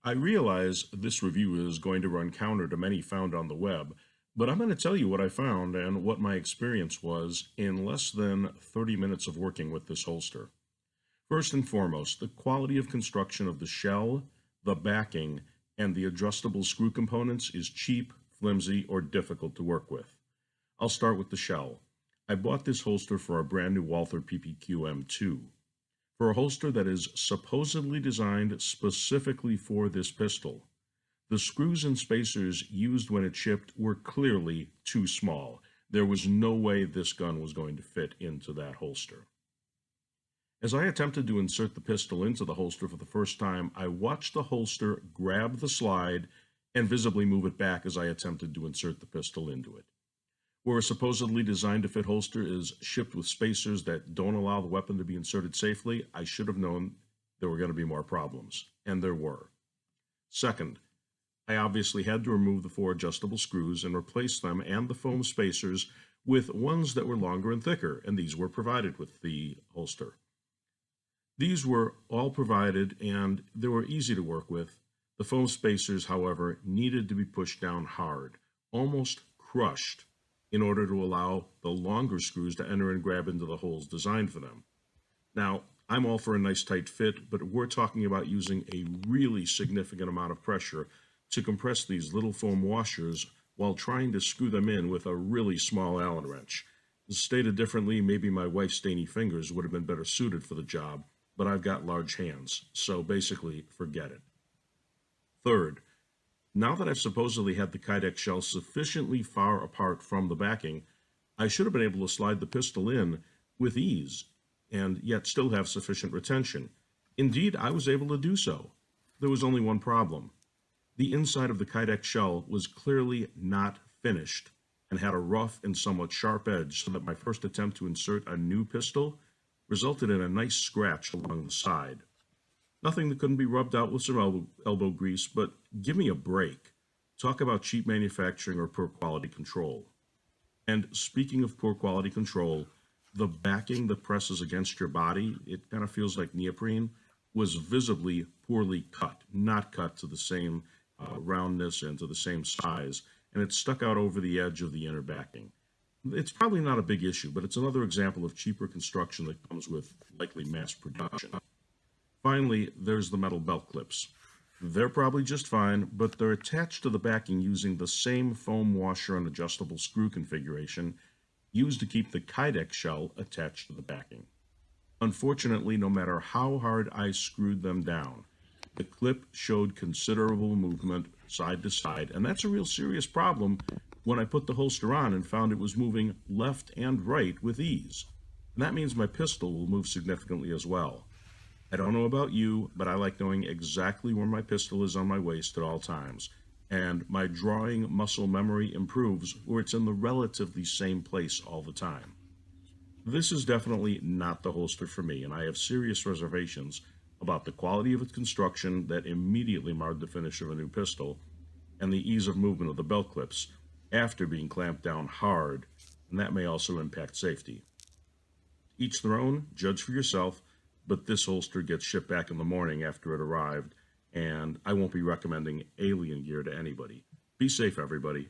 I realize this review is going to run counter to many found on the web, but I'm going to tell you what I found and what my experience was in less than 30 minutes of working with this holster. First and foremost, the quality of construction of the shell, the backing, and the adjustable screw components is cheap, flimsy, or difficult to work with. I'll start with the shell. I bought this holster for a brand new Walther PPQ M2. For a holster that is supposedly designed specifically for this pistol, the screws and spacers used when it shipped were clearly too small. There was no way this gun was going to fit into that holster. As I attempted to insert the pistol into the holster for the first time, I watched the holster grab the slide and visibly move it back as I attempted to insert the pistol into it. Where a supposedly designed to fit holster is shipped with spacers that don't allow the weapon to be inserted safely, I should have known there were going to be more problems, and there were. Second, I obviously had to remove the 4 adjustable screws and replace them and the foam spacers with ones that were longer and thicker, and these were provided with the holster. These were all provided and they were easy to work with. The foam spacers, however, needed to be pushed down hard, almost crushed, in order to allow the longer screws to enter and grab into the holes designed for them. Now, I'm all for a nice tight fit, but we're talking about using a really significant amount of pressure to compress these little foam washers while trying to screw them in with a really small Allen wrench. Stated differently, maybe my wife's dainty fingers would have been better suited for the job, but I've got large hands, so basically, forget it. Third, now that I've supposedly had the Kydex shell sufficiently far apart from the backing, I should have been able to slide the pistol in with ease and yet still have sufficient retention. Indeed, I was able to do so. There was only one problem. The inside of the Kydex shell was clearly not finished and had a rough and somewhat sharp edge, so that my first attempt to insert a new pistol resulted in a nice scratch along the side. Nothing that couldn't be rubbed out with some elbow grease, but give me a break. Talk about cheap manufacturing or poor quality control. And speaking of poor quality control, the backing that presses against your body, it kind of feels like neoprene, was visibly poorly cut, not cut to the same roundness and to the same size, and it stuck out over the edge of the inner backing. It's probably not a big issue, but it's another example of cheaper construction that comes with likely mass production. Finally, there's the metal belt clips. They're probably just fine, but they're attached to the backing using the same foam washer and adjustable screw configuration used to keep the Kydex shell attached to the backing. Unfortunately, no matter how hard I screwed them down, the clip showed considerable movement side to side, and that's a real serious problem when I put the holster on and found it was moving left and right with ease. And that means my pistol will move significantly as well. I don't know about you, but I like knowing exactly where my pistol is on my waist at all times, and my drawing muscle memory improves where it's in the relatively same place all the time. This is definitely not the holster for me, and I have serious reservations about the quality of its construction that immediately marred the finish of a new pistol, and the ease of movement of the belt clips after being clamped down hard, and that may also impact safety. Each their own, judge for yourself, but this holster gets shipped back in the morning after it arrived, and I won't be recommending AlienGear to anybody. Be safe, everybody.